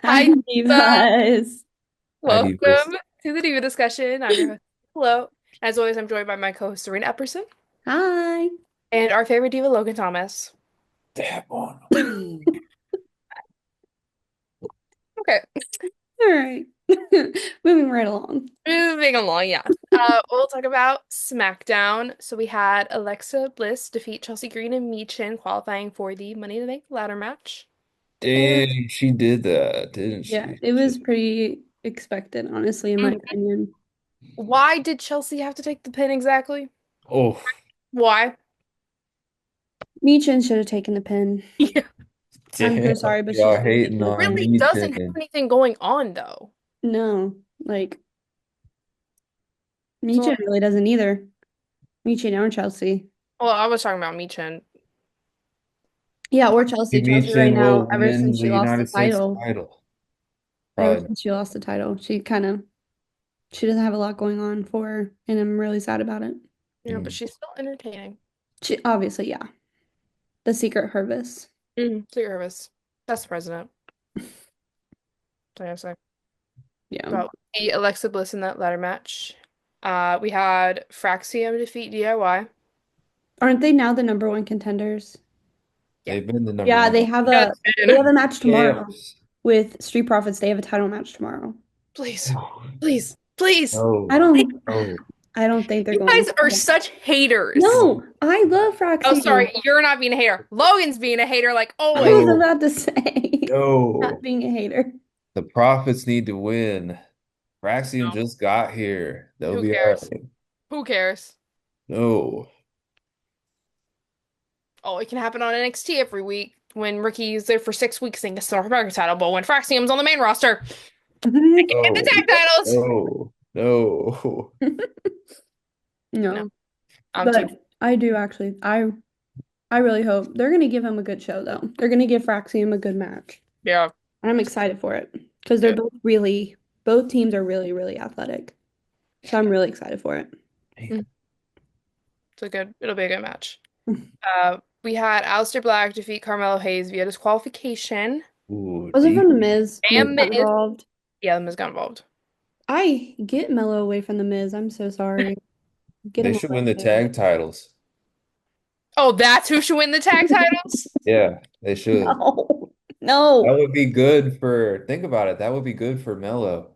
Hi, Hi, Diva. Divas. Hi, Divas. Welcome to the Diva discussion. I'm your host. Hello. As always, I'm joined by my co-host Serena Epperson Hi. and our favorite diva, Logan Thomas. That one. Okay, All right. Moving right along. moving along. Yeah. We'll talk about SmackDown. So we had Alexa Bliss defeat Chelsea Green and Michin, qualifying for the Money in the Bank ladder match. It was, Dang, she did that, didn't yeah, she? it was pretty expected, honestly, in my Mhm. opinion. Why did Chelsea have to take the pin exactly? Oh, Why? Michin should have taken the pin. Yeah. I'm so damn. sorry, but she Y'all should have hating taken the on pin. Really me, doesn't have Chin. anything going on though. No, like, So, Michin really doesn't either. Michin or Chelsea. well, I was talking about Michin. Yeah, or Chelsea. Chelsea right Michin now, will ever win since the she lost the United States title, title. ever Probably. since she lost the title, she doesn't have a lot going on for her, and I'm really sad about it. Yeah, but Mm. she's still entertaining. She obviously, yeah. The secret Hervis. Secret Service. That's the president. That's what I gotta say. Yeah. But the Alexa Bliss in that ladder match. We had Fraxium defeat DIY. Aren't they now the number one contenders? Yeah. They've been the number Yeah, one. Yes, they have man. a match tomorrow Chaos. with Street Profits. They have a title match tomorrow. Please. No, Please. Please. I no, don't no. I don't think they're You going guys are to. such haters. No, I love Oh, Fraxium. sorry. You're not being a hater. Logan's being a hater like I always. was No, about to say, not no. being a hater. The Profits need to win. Braxian No. just got here. They'll Who be all cares? right. Who cares? No. Oh, it can happen on NXT every week when Ricky's there for 6 weeks and gets the North American title, but when Fraxium's on the main roster, they can get the No. tag titles. No. No. No, No, I'm too. but I do actually. I really hope they're going to give him a good show though. They're going to give Fraxium a good match. Yeah. And I'm excited for it because they're Yeah. both teams are really, really athletic. So I'm really excited for it. Mm, it'll be a good match. We had Aleister Black defeat Carmelo Hayes via disqualification. Ooh, Was it deep. from the Miz? Miz And got Miz. involved. Yeah, the Miz got involved. I get Mello away from the Miz. I'm so sorry. Get They him should win the away. tag titles. Oh, that's who should win the tag titles? Yeah, they should. No. That No. would be good for, think about it. That would be good for Melo.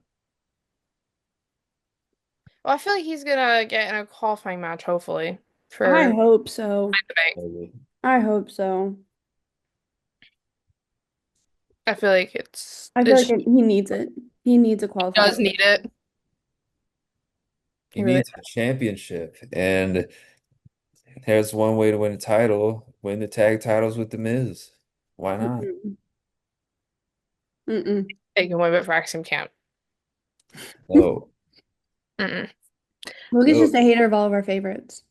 Well, I feel like he's gonna get in a qualifying match, hopefully, I for hope so. the bank. Maybe. I hope so. I feel like it's I feel like it he needs it. He needs a does qualifying. need it. He He really needs a championship. And there's one way to win a title, win the tag titles with the Miz. Why does. not? Mm-mm. They can win, but Fraxum can't. No. Mm-mm. Logan's No. just a hater of all of our favorites.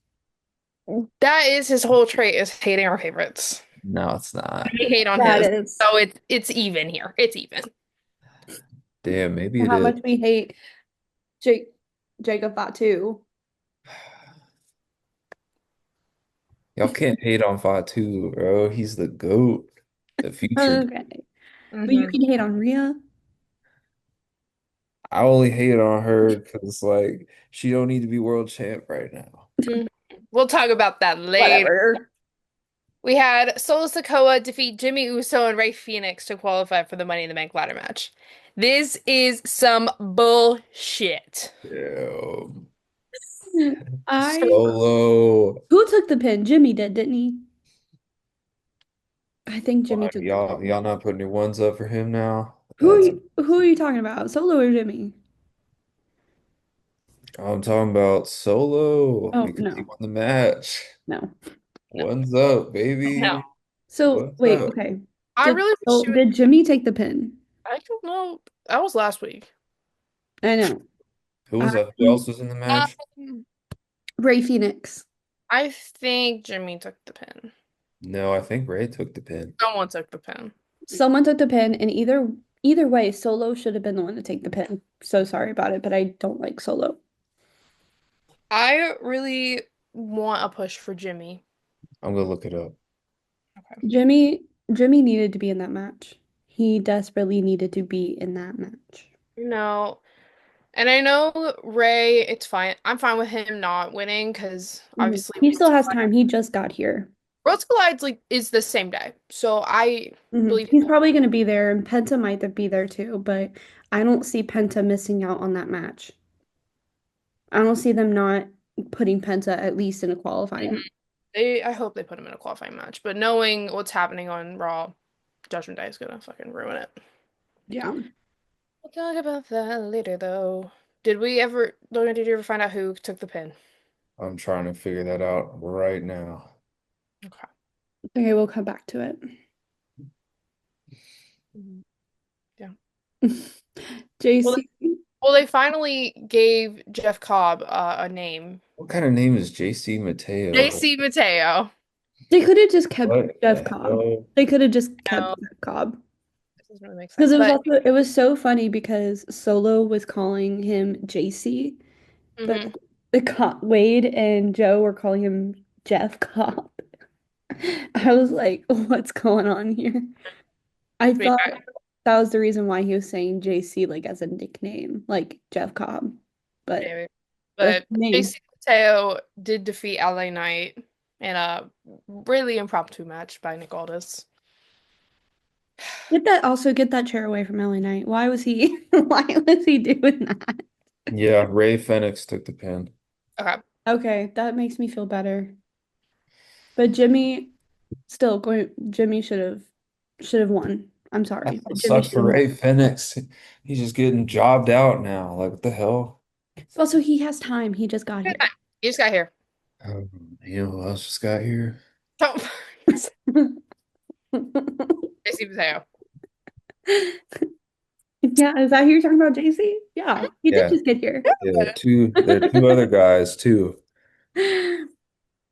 That is his whole trait is hating our favorites. No, it's not. We hate on That his. is So it's even here. It's even. Damn, maybe it how is. much we hate Jake Jacob Fatu. Y'all can't hate on Fatu, bro. He's the GOAT, the future. Okay. But you Hmm. can hate on Rhea. I only hate on her because like she don't need to be world champ right now. We'll talk about that later. Whatever. We had Solo Sikoa defeat Jimmy Uso and Rey Fenix to qualify for the Money in the Bank ladder match. This is some bullshit. Damn. I Solo. Who took the pin? Jimmy did, didn't he? I think Jimmy Why, took the pin. y'all not putting your ones up for him now? Who are That's you talking about? Solo or Jimmy? I'm talking about Solo Oh because he no. won the match. No. No, One's up, no. baby. So What's wait, up? okay. I really wish you would. Did Jimmy take the pin? I don't know. That was last week. I know. Who I was up? Who else was in the match? Um, Ray Phoenix. I think Jimmy took the pin. No, I think Ray took the pin. Someone took the pin. Someone took the pin, and either way, Solo should have been the one to take the pin. So sorry about it, but I don't like Solo. I really want a push for Jimmy. I'm gonna look it up. Okay. Jimmy Jimmy needed to be in that match. He desperately needed to be in that match. No. And I know Ray, it's fine. I'm fine with him not winning because Mhm. obviously He still has time. He just got here. Worlds Collides like is the same day. So I believe He's probably going to be there, and Penta might be there too, but I don't see Penta missing out on that match. I don't see them not putting Penta at least in a qualifying. I hope they put him in a qualifying match. But knowing what's happening on Raw, Judgment Day is gonna fucking ruin it. Yeah. We'll talk about that later though. Logan, did you ever find out who took the pin? I'm trying to figure that out right now. Okay. Okay, we'll come back to it. Mhm. Yeah. Well, JC. they finally gave Jeff Cobb a name. What kind of name is JC Mateo? JC Mateo. They could have just kept What Jeff the Cobb. hell? They could have just kept No, Jeff Cobb. this doesn't really make Because sense. But it was so funny because Solo was calling him JC, but mhm. Wade and Joe were calling him Jeff Cobb. I was like, what's going on here? I Sweet thought guy, that was the reson why he was saying JC like as a nickname, like Jeff Cobb. But maybe. that's But the name. JC Mateo did defeat LA Knight in a really impromptu match by Nick Aldis. Get that chair away from LA Knight. Why was he why was he doing that? Yeah, Ray Phoenix took the pin. Okay. Okay, that makes me feel better. But Jimmy should have won. I'm sorry. But Jimmy Sucks should for have won. Ray Phoenix. He's just getting jobbed out now. Like, what the hell? Also, he has time. He just got here. You just got here. You know who else just got here? Don't. JC Mateo. Yeah, is that who you're talking about, JC? Yeah, he did Yeah, just get here. yeah. There are two other guys too. Hmm.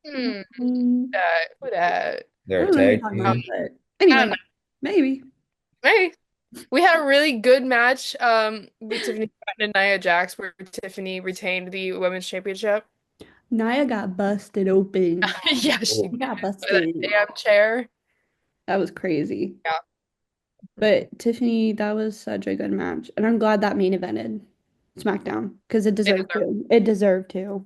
Mm, Who that? I They're a don't know who you're tag talking Oh, about, team. but I don't anyway, know. maybe. Maybe. We had a really good match with Tiffany and Nia Jax where Tiffany retained the women's championship. Naya got busted open. Yeah, she Oh, She got by that busted. damn chair. That was crazy. Yeah. But Tiffany, that was such a good match. And I'm glad that main evented SmackDown because it It deserved deserved. to. It deserved to.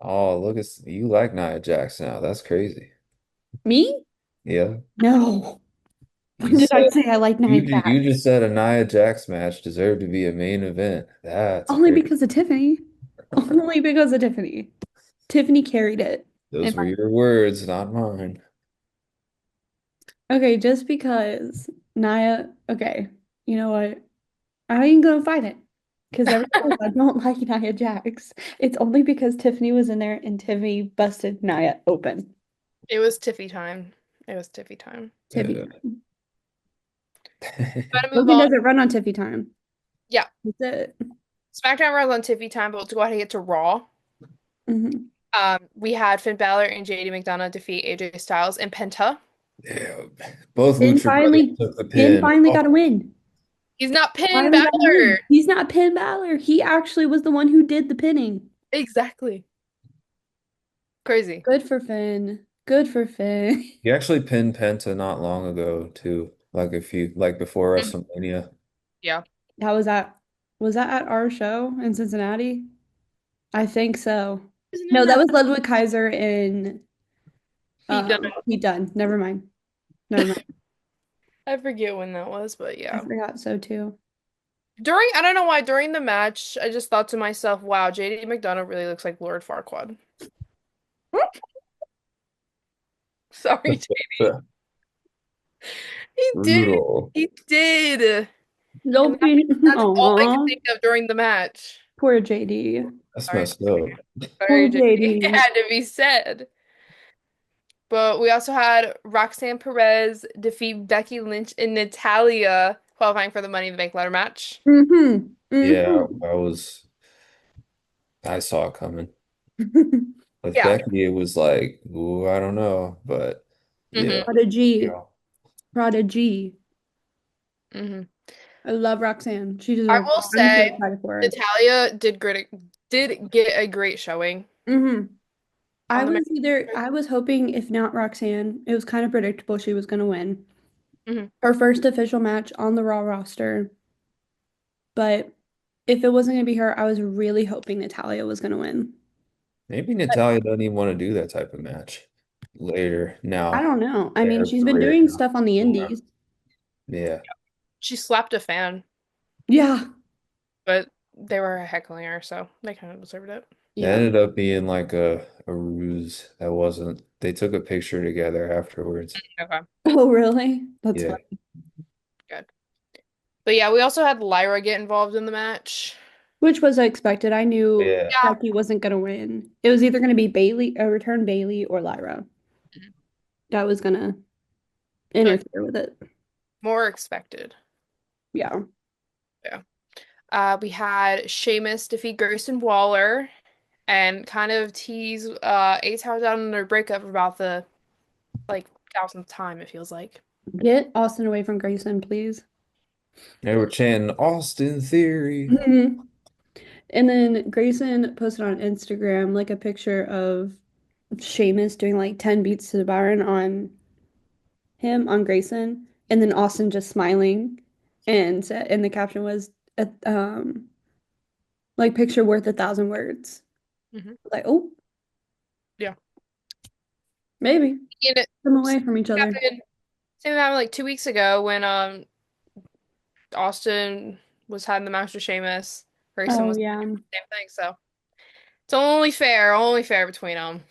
oh, look, you like Nia Jax now. That's crazy. Me? Yeah. No. You When did I said say I like Nia you Jax? just said a Nia Jax match deserved to be a main event. That's Only crazy. because of Tiffany. Only because of Tiffany. Tiffany carried it. Those were your words, not mine. Okay, just because Naya, okay, you know what? I ain't gonna fight it. Because everyone knows I don't like Nia Jax. It's only because Tiffany was in there and Tiffany busted Nia open. It was Tiffy time. It was Tiffy time. Tiffy Yeah. time. Gotta move Logan on. doesn't run on Tiffy time. Yeah. That's it. SmackDown runs on Tiffy time, but let's go ahead and get to Raw. Hmm. We had Finn Balor and JD McDonough defeat AJ Styles and Penta. Yeah. Both Finn Lucha Brothers finally, took the Finn pin. finally got a Oh, win. He's not pinning Finally got a Balor. win. He's not Finn Balor. He actually was the one who did the pinning. Exactly. Crazy. Good for Finn. Good for Finn. he actually pinned Penta not long ago too. Like before Mhm. WrestleMania. Yeah. How was that at our show in Cincinnati? I think so. Isn't in No, that that was Ludwig Kaiser in Pete Dunne. Pete Dunne. Never mind. Never mind. I forget when that was, but I yeah. forgot so too. I don't know why, during the match, I just thought to myself, wow, JD McDonough really looks like Lord Farquaad. Sorry, he did. Brutal. He did. And Loki. that's all I could Aw, think of during the match. poor JD. That's Sorry, messed up. Poor sorry, JD. It JD. had to be said. But we also had Roxanne Perez defeat Becky Lynch and Natalia qualifying for the Money in the Bank ladder match. Mm-hmm. Yeah, Mm-hmm. I saw it coming. With Yeah. Becky, it was like, ooh, I don't know, but yeah, hmm Prodigy. yeah. Prodigy. hmm I love Roxanne. She I deserves will it. I'm so say excited for her. Natalia did get a great showing Mm-hmm. on the main. I was hoping if not Roxanne, it was kind of predictable she was gonna win. Hmm. Her first official match on the Raw roster. But if it wasn't going to be her, I was really hoping Natalia was going to win. Maybe But Natalia doesn't even want to do that type of match later I now don't know. I in mean, her she's been career doing now. stuff on the indies. Yeah. She slapped a fan, Yeah. but they were heckling her, so they kind of deserved it. It Yeah. ended up being like a ruse that wasn't. They took a picture together afterwards. Okay, Oh, really? That's Yeah. funny. good. But yeah, we also had Lyra get involved in the match. Which was expected. I knew Yeah. Yeah. Becky wasn't going to win. It was either going to be Bailey, a return Bailey, or Lyra Mhm. that was going to But interfere with it. more expected. Yeah. Yeah. We had Sheamus defeat Grayson Waller and kind of tease A-Tower down in their breakup about the like thousandth time, it feels like. Get Austin away from Grayson, please. They were chanting Austin Theory. Mhm. And then Grayson posted on Instagram like a picture of Sheamus doing like 10 beats to the Byron on him on Grayson, and then Austin just smiling, and the caption was like picture worth 1,000 words. Hmm. Like, oh, Yeah. maybe And it them away from each other. happened, same happened like 2 weeks ago when Austin was having the match with Sheamus. Grayson Oh was yeah. the same thing, so it's only fair between them.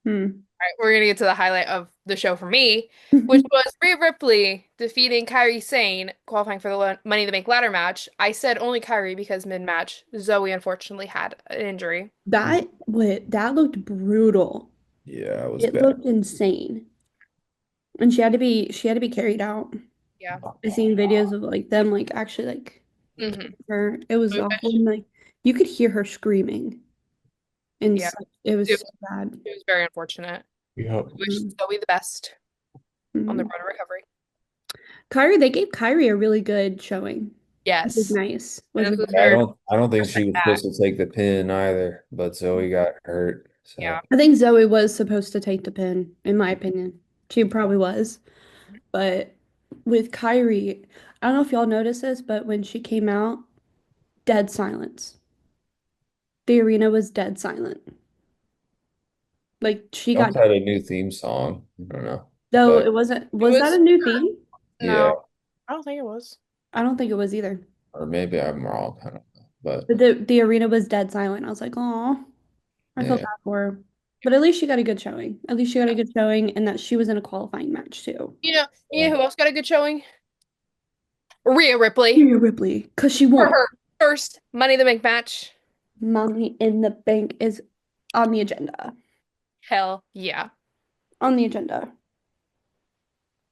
Hmm. All right, we're gonna get to the highlight of the show for me, which was Rhea Ripley defeating Kairi Sane, qualifying for the Money in the Bank ladder match. I said only Kairi because mid-match, Zoe unfortunately had an injury. That looked brutal. Yeah, it was It bad. looked insane. And she had to be carried out. Yeah. I seen videos of like them like actually like Hmm. her. It was awful. And, like you could hear her screaming. And Yeah. it was It, so bad. it was very unfortunate. Yep. Wish Mhm. Zoe the best on the Mhm. road to recovery. They gave Kyrie a really good showing, which was Yes. nice. And Which this was was I her don't think first she like was that. supposed to take the pin either, but Zoe got hurt. Yeah. So I think Zoe was supposed to take the pin, in my opinion. She probably was. But with Kyrie, I don't know if y'all noticed this, but when she came out, dead silence. The arena was dead silent. Like she they got, also had a new theme song. I don't know. though But it wasn't, It was that a was new theme? yeah, no, I don't think it was. I don't think it was either. or maybe I'm wrong. I don't know. But But the arena was dead silent. I was like, oh, I felt yeah. bad for her. But at least she got a good showing. At least she got a good showing, and that she was in a qualifying match too. You know who else got a good showing? Rhea Ripley Rhea Ripley, because she for won. her first Money in the Bank match. Money in the Bank is on the agenda. Hell yeah. On the agenda.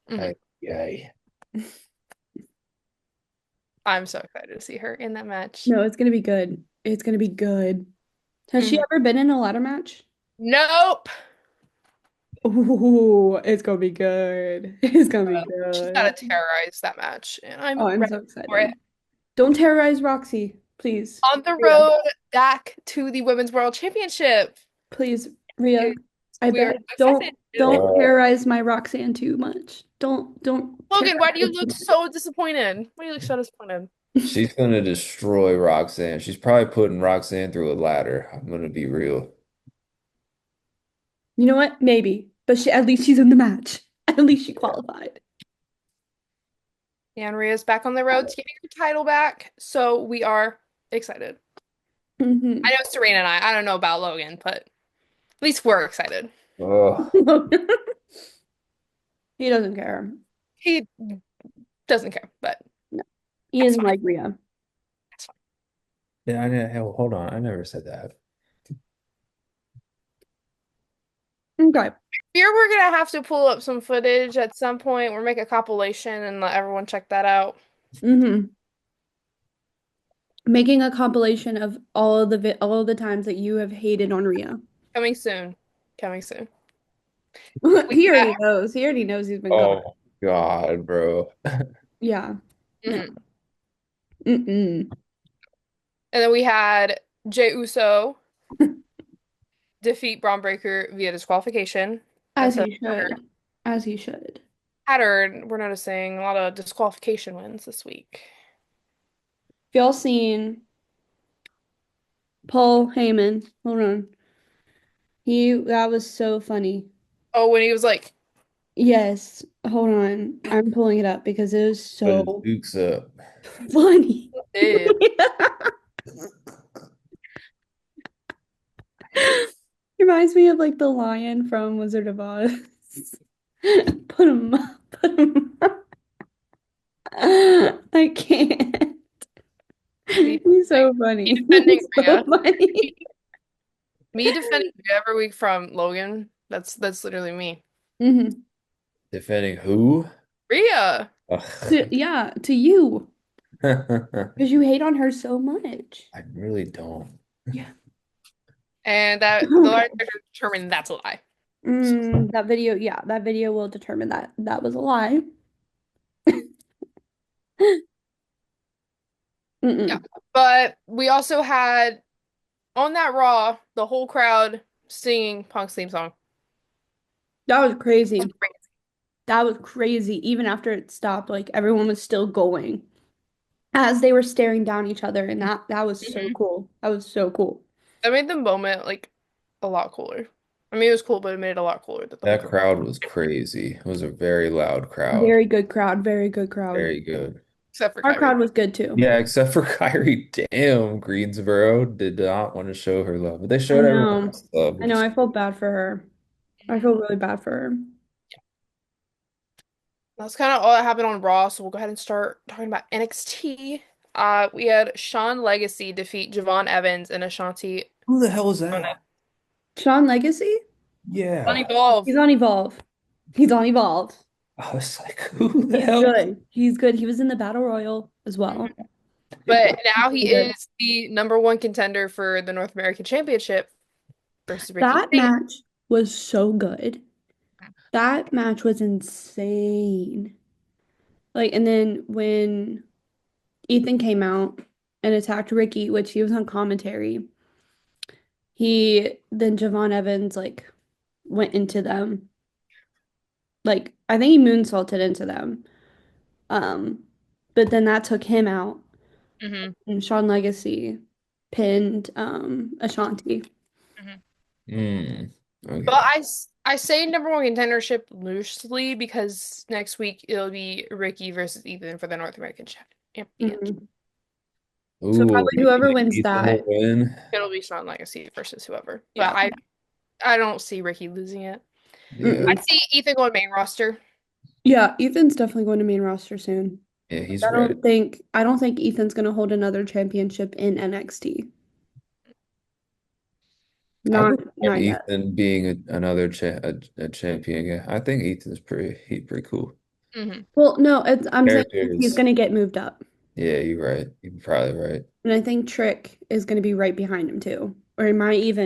Hmm. Ay, ay. I'm so excited to see her in that match. No, it's gonna be good. It's gonna be good. Has she Hmm. ever been in a ladder match? Nope. Ooh, it's gonna be good. It's gonna be She's got good. to terrorize that match, and Oh, I'm I'm ready so for it. excited. Don't terrorize Roxy, please. On the Rhea, road back to the Women's World Championship. please, Rhea. I We are beg, excited. don't Uh, terrorize my Roxanne too much. Don't Logan, why terrorize do you her too look much. so disappointed? Why do you look so disappointed? she's gonna destroy Roxanne. She's probably putting Roxanne through a ladder. I'm gonna be real. You know what? Maybe, but at least she's in the match. At least she qualified. And Rhea's back on the road to getting her title back, so we are excited. I Hmm. know Serena and I don't know about Logan, but at least we're excited. Oh, He doesn't care. He doesn't care, but No, he that's doesn't fine. like Rhea. That's fine. yeah. I know. Hell, hold on. I never said that. Okay. Fear we're gonna have to pull up some footage at some point or make a compilation and let everyone check that out. Hmm. Making a compilation of all of the times that you have hated on Rhea. Coming soon. Coming soon. We He got already knows. He already knows he's been caught. Oh God, bro. Yeah. No. mhm. Mm-mm. And then we had Jey Uso defeat Braun Breaker via disqualification. As That's a he should. As he should. pattern we're noticing a lot of disqualification wins this week. If y'all seen Paul Heyman, hold on. That was so funny. Oh, when he was like, Yes, hold on. I'm pulling it up because it was But his so Duke's up. funny. did. Reminds me of like the lion from Wizard of Oz. Put him up, put him up. I can't. Me, He's like, so me funny. defending He's so Rhea. funny. Me defending Rhea every week from Logan. That's literally me. hmm Defending who? Rhea. Ugh. Yeah, to you. I Because you hate on her so much. really don't. Yeah. And that the line determined that's a lie. That video, yeah, that video will determine that that was a lie. Yeah. Mm-mm. But we also had on that Raw, the whole crowd singing Punk's theme song. That was crazy. That was crazy. Even after it stopped, like everyone was still going as they were staring down each other, and that was so Mhm. cool. That was so cool. That made the moment like a lot cooler. I mean, it was cool, but it made it a lot cooler that the whole That crowd. crowd was crazy. It was a very loud crowd. Very good crowd. Very good crowd. Very good. Except for Our Kyrie. crowd was good too. Yeah, except for Kyrie. Damn, Greensboro did not want to show her love, but they I showed everyone know. else love, I which know. is I feel cool. bad for her. I Mhm. feel really bad for her. That's kind of all that happened on Raw, so we'll go ahead and start talking about NXT. We had Shawn Legacy defeat Javon Evans and Ashanti Who the hell is on that? Sean Legacy? Yeah. Evolve. He's on Evolve. He's on Evolve. I was like, who the He's hell? good. He's good. He was in the Battle Royal as well. But now Really he good. is the number one contender for the North American Championship versus Ricky That Singh. match was so good. That match was insane. Like, and then when Ethan came out and attacked Ricky, which he was on commentary, then Javon Evans like went into them. Like, I think he moonsaulted into them. Um, but then that took him out. Hmm. And Sean Legacy pinned Ashanti. Hmm. Hmm. But Okay. I say number one contendership loosely because next week it'll be Ricky versus Ethan for the North American Championship. Mhm. So Ooh, probably you whoever think wins Ethan will that, win? It'll be Shawn Legacy versus whoever. But yeah. I don't see Ricky losing it. I Yeah. Mm-mm. see Ethan going main roster. Yeah, Ethan's definitely going to main roster soon. Yeah, Like, he's ready. I don't think Ethan's going to hold another championship in NXT. I Not wouldn't mind not yet. Ethan being another a champion. Yeah, I think Ethan's pretty cool. Hmm. Well, no, I'm saying Character he's is, going to get moved up. yeah, you're right. You're probably right. And I think Trick is going to be right behind him too. Or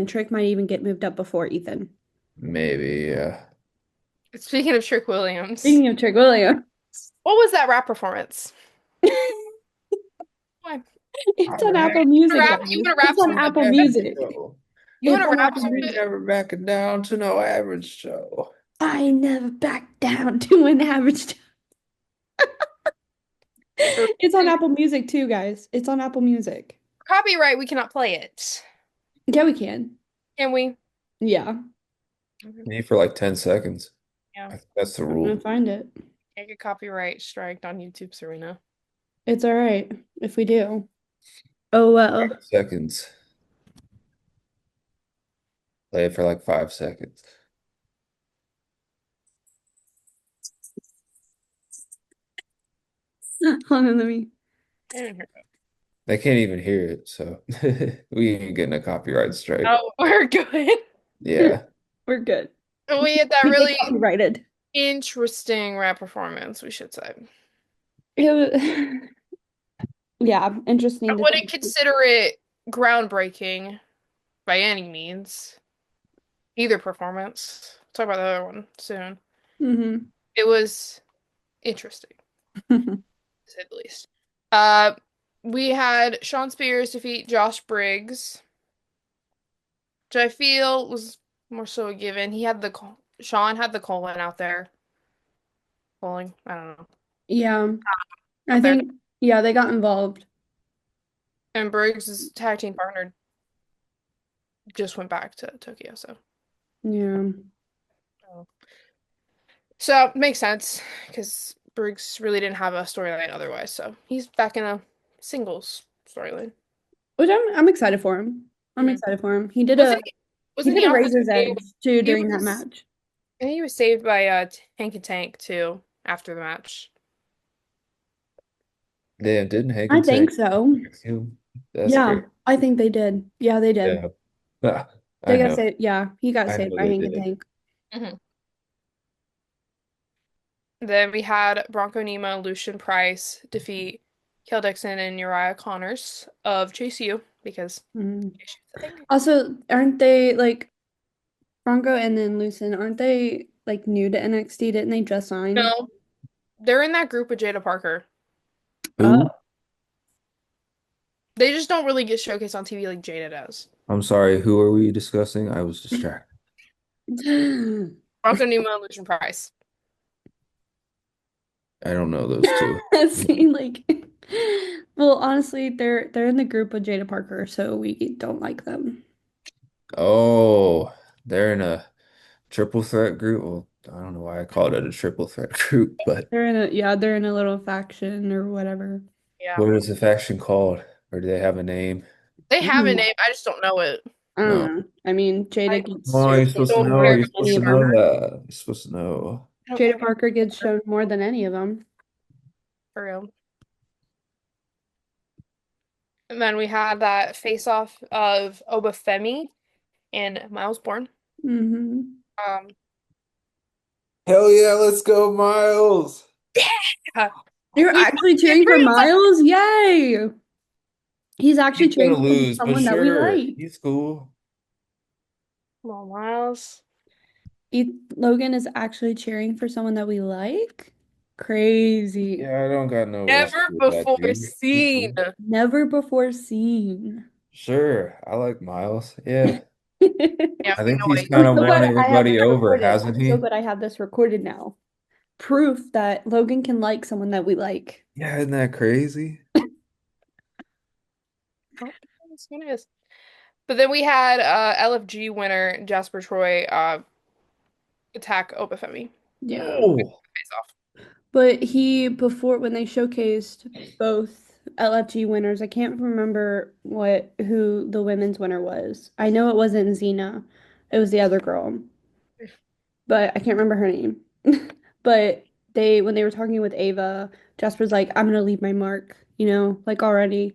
Trick might even get moved up before Ethan. Maybe, yeah. Speaking of Trick Williams, Speaking of Trick Williams, what was that rap performance? Why? it's on Apple Music, You guys. want to rap It's on some of Apple it? Music. You want It's to on rap Apple some I of ain't Music. never backing down to no average show. I never back down to an average. it? It's on Apple Music too, guys. It's on Apple Music. Copyright, we cannot play it. Yeah, we can. Can we? Yeah, Mhm. Need for like 10 seconds. Yeah. I think that's the I'm gonna rule. find it. Can't get copyright striked on YouTube, Serena. It's all right if we do. Oh well. 5 seconds. Play it for like 5 seconds. Hold on, let me. I didn't hear that. They can't even hear it, so we ain't getting a copyright strike. Oh, we're good. Yeah. We're good. We had that We get really copyrighted. interesting rap performance, we should say. It was, yeah, I interesting to wouldn't see. consider it groundbreaking by any means, either performance. Talk about the other one soon. hmm It was interesting, to say the least. Uh, we had Sean Spears defeat Josh Briggs, which I feel was more so a given. Sean had the colon out there. Bowling. I don't know. Yeah, I Up there. think, yeah, they got involved. And Briggs' tag team partner just went back to Tokyo, so. Yeah. Oh. So it makes sense because Briggs really didn't have a storyline otherwise, so he's back in a singles storyline. Which I'm excited for him. I'm Mhm. excited for him. Wasn't he, He wasn't did he a on for razor's 2 days? edge too He during that was match. I think he was saved by Tank and Tank too after the match. Damn, didn't Hank I and think Tank so. him? That's Yeah, great. I think they did. Yeah, they did. Yeah. Ah, They I got know. saved. Yeah, he got I saved know by they Hank and did. Tank. Mhm. Then we had Bronco Nemo, Lucian Price defeat Kel Dixon and Uriah Connors of Chase U because Mhm. issues, I think. Also, aren't they like Bronco and then Lucen? Aren't they like new to NXT? Didn't they just sign? No, they're in that group with Jada Parker. Who? They just don't really get showcased on TV like Jada does. I'm sorry, who are we discussing? I was distracted. Oh. Bronco Nemo and Lucian Price. I don't know those two. See, like, well, honestly, they're in the group with Jada Parker, so we don't like them. Oh, they're in a triple threat group. Well, I don't know why I called it a triple threat group, but They're in a little faction or whatever. Yeah. what is the faction called? Or do they have a name? They have a Mm, name, I just don't know it. I don't No. know. I mean, I Jada gets Oh, you're showcased supposed to don't know. more care You're than supposed any to of know them. that. You're supposed to know. I don't Jada fucking Parker gets shown more than any of them. for real. And then we had that face off of Obafemi and Miles Bourne. Hmm. Um, Hell yeah, let's go, Miles. yeah, You're we actually finally cheering for agreed on Miles? Yay! He's actually He's gonna cheering for lose, but someone that we sure, like. he's cool. come on, Miles. Logan is actually cheering for someone that we like. Crazy. Yeah, I don't got no issue Never with that, before dude. He's seen. cool. Never before seen. Sure, I like Miles. Yeah. Yeah, I we think know he's it. kind I'm of so won glad I have this everybody over, recorded. hasn't I'm so he? glad I have this recorded now. Proof that Logan can like someone that we like. Yeah, isn't that crazy? Oh, it is. But then we had LFG winner Jasper Troy attack Obafemi Yeah. Oh, face off. But before when they showcased both LFG winners, I can't remember who the women's winner was. I know it wasn't Xena. It was the other girl, but I can't remember her name. But when they were talking with Ava, Jasper's like, I'm gonna leave my mark, like already.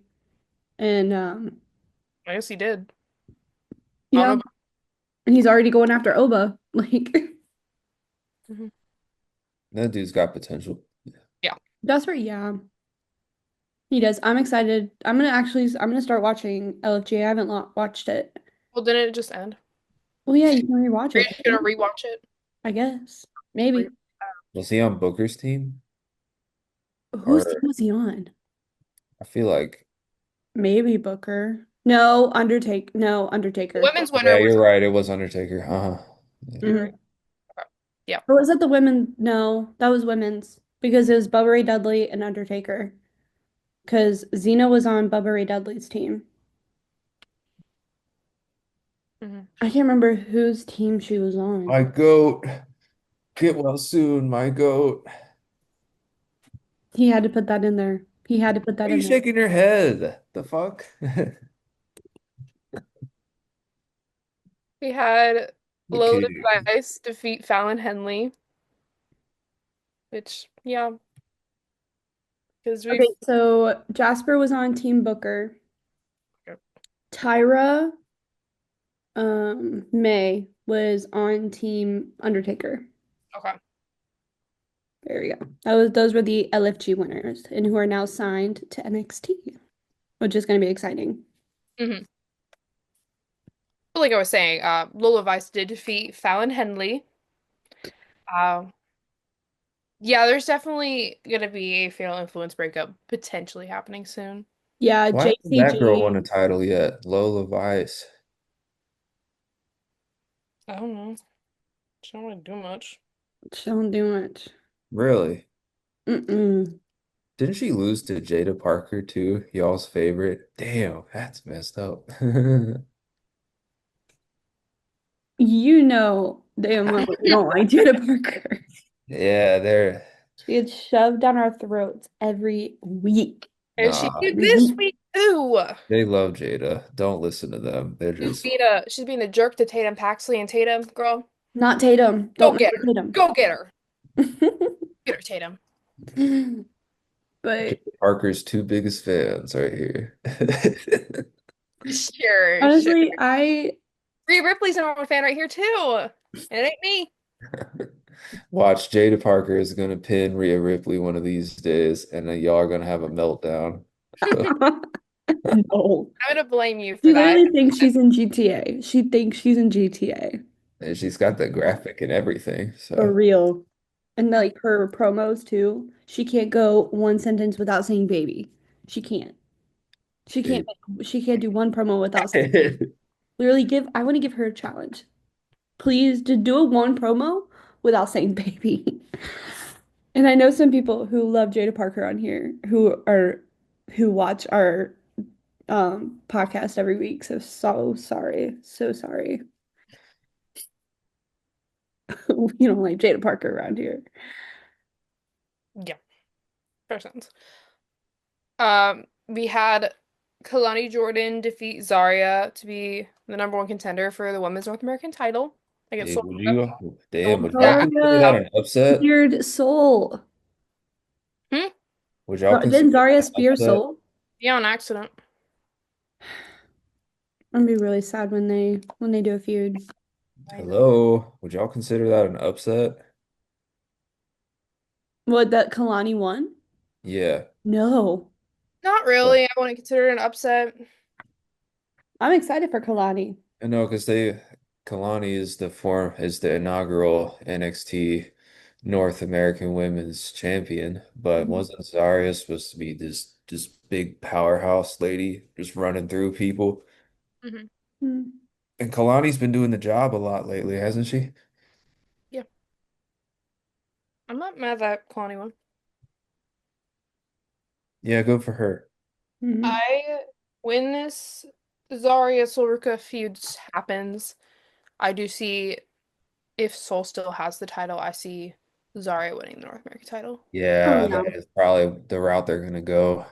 And I guess he did. I don't yeah, know. and he's already going after Oba. Like Mhm. that dude's got potential. Yeah. Jasper, yeah. He does. I'm excited. I'm gonna start watching LFG. I haven't watched it. Well, didn't it just end? Well, yeah, you can rewatch Are you it, just can't gonna you? rewatch it? I guess. Re- Maybe. Was he on Booker's team? Whose team Or was he on? I feel like, Maybe Booker. No, The Undertaker. women's winner yeah, was. you're right. It was Undertaker. Uh-huh. Yeah. You're right. Mhm. Okay. Yeah. Or was that the women? No, that was women's because it was Bubba Ray Dudley and Undertaker. Because Xena was on Bubba Ray Dudley's team. Hmm. I can't remember whose team she was on. My goat. Get well soon, my goat. He had to put that in there. He had to put Why that are you in there. shaking your head? The fuck? We had The Lola kidding. Device defeat Fallon Henley, which, yeah, because Okay, we've. so Jasper was on Team Booker. Okay. Tyra May was on Team Undertaker. Okay. There we go. Those were the LFG winners and who are now signed to NXT, which is going to be exciting. Hmm. But like I was saying, Lola Vice did defeat Fallon Henley. Uh, yeah, there's definitely gonna be a fatal influence breakup potentially happening soon. Yeah, Why hasn't that girl won JCG. a title yet? Lola Vice. I don't know. She don't really do much. Don't do it. Really? Mm-mm. Didn't she lose to Jada Parker too? Y'all's favorite? Damn, that's messed up. You know damn well we don't like Jada Parker. Yeah, they're She gets shoved down our throats every week. And she nah. did Every this week. week too. They love Jada. Don't listen to them. They're just She's being a jerk to Tatum Paxley and Tatum, girl. Not Tatum. Go Don't mess get with her. Tatum. Go get her. Get her, Tatum. But Jada Parker's two biggest fans right here. Sure, sure. honestly, I Rhea Ripley's an Arnold fan right here too. And it ain't me. Watch, Jada Parker is gonna pin Rhea Ripley one of these days, and then y'all are gonna have a meltdown. no. I'm gonna blame you She for that. literally thinks she's in GTA. She thinks she's in GTA. And she's got the graphic and everything, For so real. And like her promos too. She can't go one sentence without saying baby. She can't. She can't she she can't do one promo without saying literally give I want to give her a challenge. Please just do a one promo without saying baby. And I know some people who love Jada Parker on here who watch our podcast every week. So sorry. So sorry. We don't like Jada Parker around here. Yeah, fair sense. We had Kalani Jordan defeat Zarya to be the number one contender for the women's North American title against hey, Solana. would y'all Yeah. consider that Zarya, an upset? weird soul. Hmm? Would y'all Then consider Zarya that an spear upset? soul. Yeah, on accident. I'm gonna be really sad when they do a feud. I know. Hello, would y'all consider that an upset? What that Kalani won? Yeah. No. Not really. I wouldn't consider it an upset. I'm excited for Kalani. I know because Kalani is the inaugural NXT North American Women's Champion, but Mhm. wasn't Zarya supposed to be this big powerhouse lady just running through people? Hmm. Hmm. And Kalani's been doing the job a lot lately, hasn't she? Yeah, I'm not mad at that Kalani one. Yeah, good for her. Mhm. I when this Zarya Solruka feud happens, I do see if Sol still has the title, I see Zarya winning the North American title. Oh Yeah, yeah. that is probably the route they're gonna go.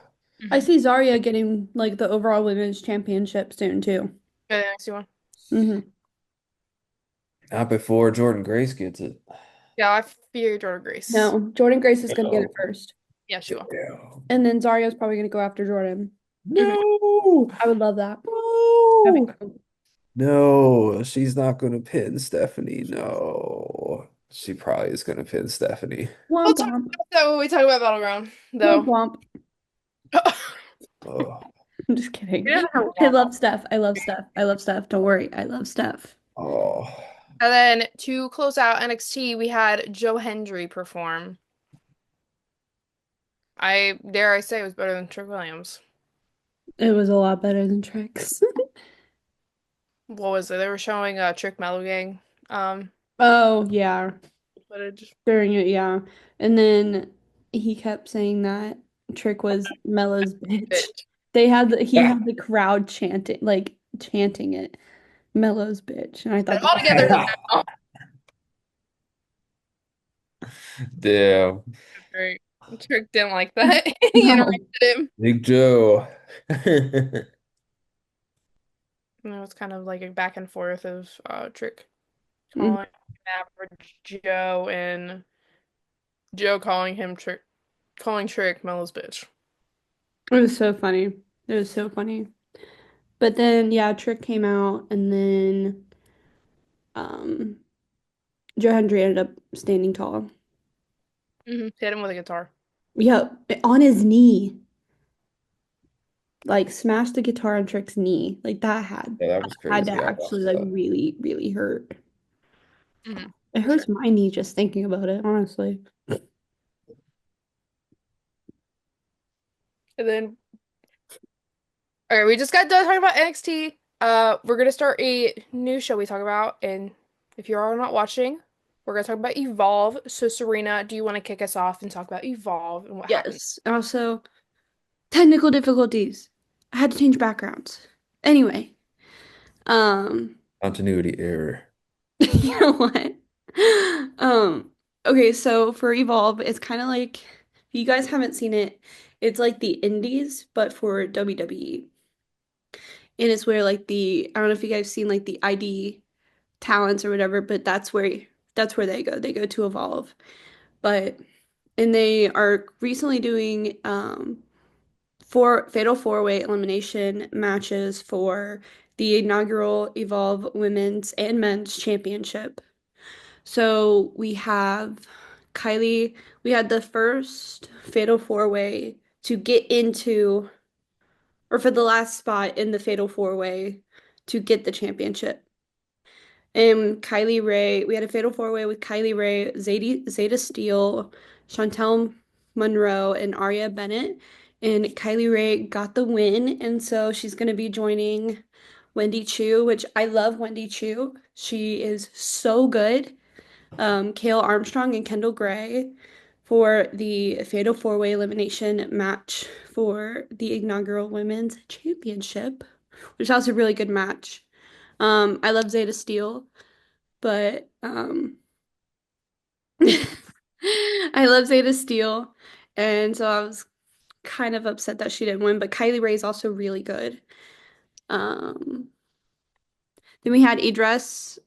I Hmm. see Zarya getting like the overall women's championship soon too. The next one. Hmm. Not before Jordan Grace gets it. Yeah, I fear Jordan Grace. No, Jordan Grace is gonna get it No. first. Yeah, she will. Damn. And then Zarya's probably gonna go after Jordan. Hmm. No. I would love that. That'd No. be cool. No, she's not gonna pin Stephanie. No. She probably is gonna pin Stephanie. We'll Womp talk womp. about that when we talk about Battleground, Womp though. womp. Oh, I'm just kidding. It doesn't have a I womp womp. love Steph. I love Steph. I love Steph. Don't worry. I love Steph. oh. And then to close out NXT, we had Joe Hendry perform. I dare I say it was better than Trick Williams. It was a lot better than Tricks. What was it? They were showing Trick Mellow Gang um Oh yeah. footage. During it, yeah. And then he kept saying that Trick was Mella's bitch. Bitch. He had the crowd chanting chanting it. Mella's bitch. And I Put thought it that all was together now. Damn. Right. Trick didn't like that. He no. interrupted him. Big Joe. And it was kind of like a back and forth of Trick Mhm. calling him average Joe and Joe calling him Trick, calling Trick Melo's bitch. It was so funny. It was so funny. But then yeah, Trick came out and then um Joe Hendry ended up standing tall. Hit him with a guitar. Yeah, on his knee. Like smashed the guitar on Trick's knee. Like Yeah, that was had to crazy. I actually watched like that. really, really hurt. Hmm. It For sure. hurts my knee just thinking about it, honestly. And then, all right, we just got done talking about NXT. We're gonna start a new show we talk about, and if you are not watching, We're gonna talk about Evolve. So Serena, do you want to kick us off and talk about Evolve and what happened? Yes. Also, technical difficulties. I had to change backgrounds. Anyway, um, Continuity error. you know what? Um, okay, so for Evolve, it's kind of like if you guys haven't seen it, it's like the Indies, but for WWE. And it's where like I don't know if you guys seen like the ID talents or whatever, but that's where they go. They go to Evolve. But and they are recently doing four fatal four-way elimination matches for the inaugural Evolve Women's and Men's Championship. So we have Kylie, we had the first fatal four-way to get into, or for the last spot in the fatal four-way to get the championship. And Kylie Ray, we had a fatal four-way with Kylie Ray, Zeta Steele, Chantel Monroe, and Aria Bennett. And Kylie Ray got the win, and so she's going to be joining Wendy Chu, which I love Wendy Chu. She is so good. Kale Armstrong and Kendall Gray for the Fatal Four-Way Elimination match for the inaugural Women's Championship, which was a really good match. I love Zeta Steele. But I love Zeta Steele, and so I was kind of upset that she didn't win. But Kylie Rae is also really good. Um, then we had Idris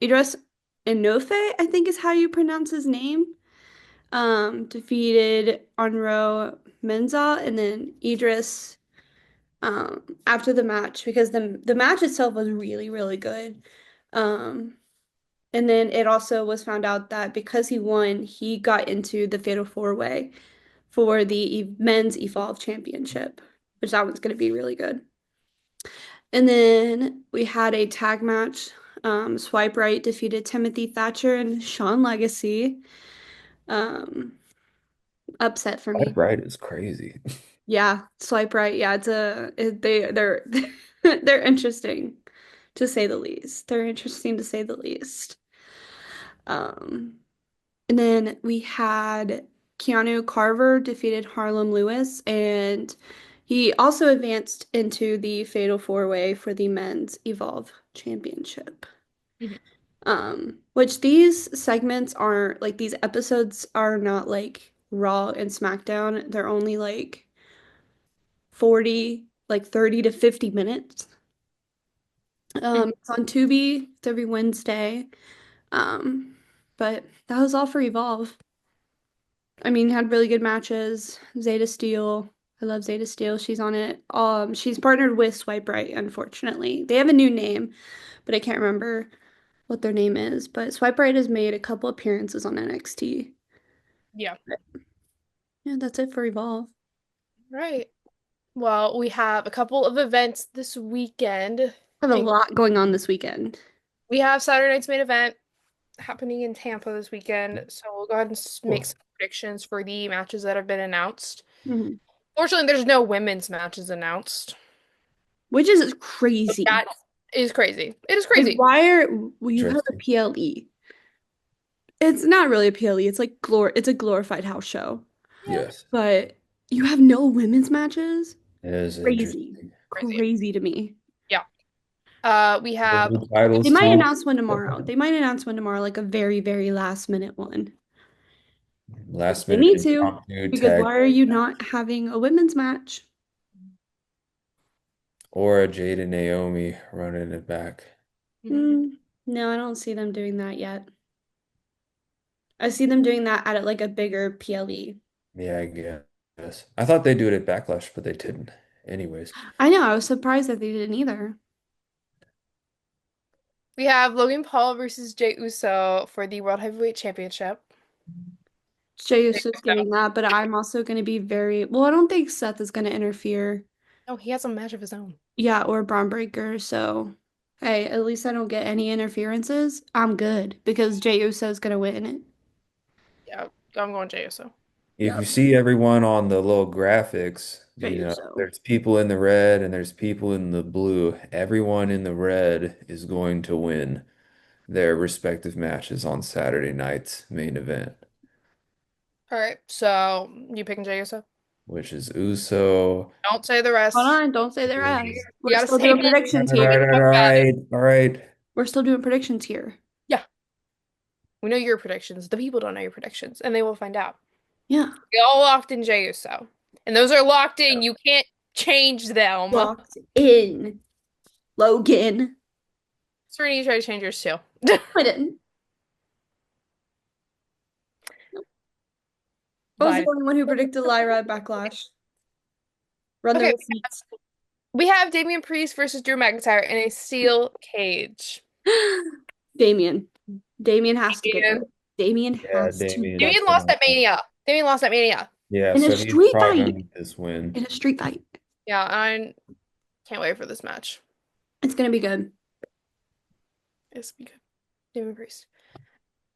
Enofe, I think is how you pronounce his name. Defeated Onro Menza, and then Idris after the match because the match itself was really really good. Um, And then it also was found out that because he won, he got into the Fatal Four Way for the men's Evolve Championship, which that one's going to be really good. And then we had a tag match. Swipe Right defeated Timothy Thatcher and Sean Legacy. Um, Upset for Swipe me. right is crazy. Yeah, Swipe Right. Yeah, they're they're interesting to say the least. They're interesting to say the least. Um, And then we had Keanu Carver defeated Harlem Lewis, and he also advanced into the Fatal Four-Way for the Men's Evolve Championship. Mhm. Which these segments are like these episodes are not like Raw and SmackDown. They're only like 40, like 30 to 50 minutes. Mhm. It's on Tubi. It's every Wednesday. Um, but that was all for Evolve. I mean, had really good matches. Zeta Steele. I love Zeta Steele. She's on it. She's partnered with Swipe Right, unfortunately. They have a new name, but I can't remember what their name is. But Swipe Right has made a couple appearances on NXT. Yeah. But yeah, that's it for Evolve. Right. Well, we have a couple of events this weekend. I have a And lot going on this weekend. we have Saturday night's main event happening in Tampa this weekend. So we'll go ahead and make Cool. some predictions for the matches that have been announced. Mhm. Fortunately, there's no women's matches announced. Which is crazy. That is crazy. It is Like, crazy. well, you have a Interesting. PLE. It's not really a PLE. It's like it's a glorified house show. Yeah. Yes. But you have no women's matches? It is Crazy. interesting. Crazy. Crazy to me. Yeah. We The have new They titles might too. announce one tomorrow. They might announce one tomorrow, like a very, very last minute one. Last They minute need to, impromptu because tag why are you not having a women's match? or a Jade and Naomi running it back. Mhm. Hmm. No, I don't see them doing that yet. I see them doing that at like a bigger PLE. Yeah, I guess. I thought they'd do it at Backlash, but they didn't. Anyways, I know, I was surprised that they didn't either. We have Logan Paul versus Jey Uso for the World Heavyweight Championship. Jey Jey Uso's Uso. getting that, but I'm also going to be well, I don't think Seth is going to interfere. Oh, he has a match of his own. Yeah, or Braun Breaker, so hey, at least I don't get any interferences. I'm good because Jey Uso's going to win it. Yeah, I'm going Jey Uso. if you Yep, see everyone on the little graphics, Jey Uso. there's people in the red and there's people in the blue. Everyone in the red is going to win. their respective matches on Saturday night's main event, All right, so you picking Jey Uso? which is Uso. Don't say the Hold rest. on, don't say the You rest. You We're gotta still save doing it. predictions all right, here. all Talk about it. right, all right. We're still doing predictions here. Yeah, we know your predictions. The people don't know your predictions, and they will find out. Yeah. We all locked in Jey Uso, and those are locked in. You can't change them. Locked in. Logan. Serena, you try to change yours too. I didn't. I was the But only one who predicted Lyra at Backlash. Run the okay, receipts. we have Damian Priest versus Drew McIntyre in a steel cage. Damien. Damien has to get Damian, there. Damien Yeah, has to get Damian's Damian gonna lost at win. Mania. Damian lost at Mania. Yeah, in a so he's street probably fight. gonna need this win. In a street fight. Yeah, I can't wait for this match. It's gonna be good. It's be good. Damian Priest.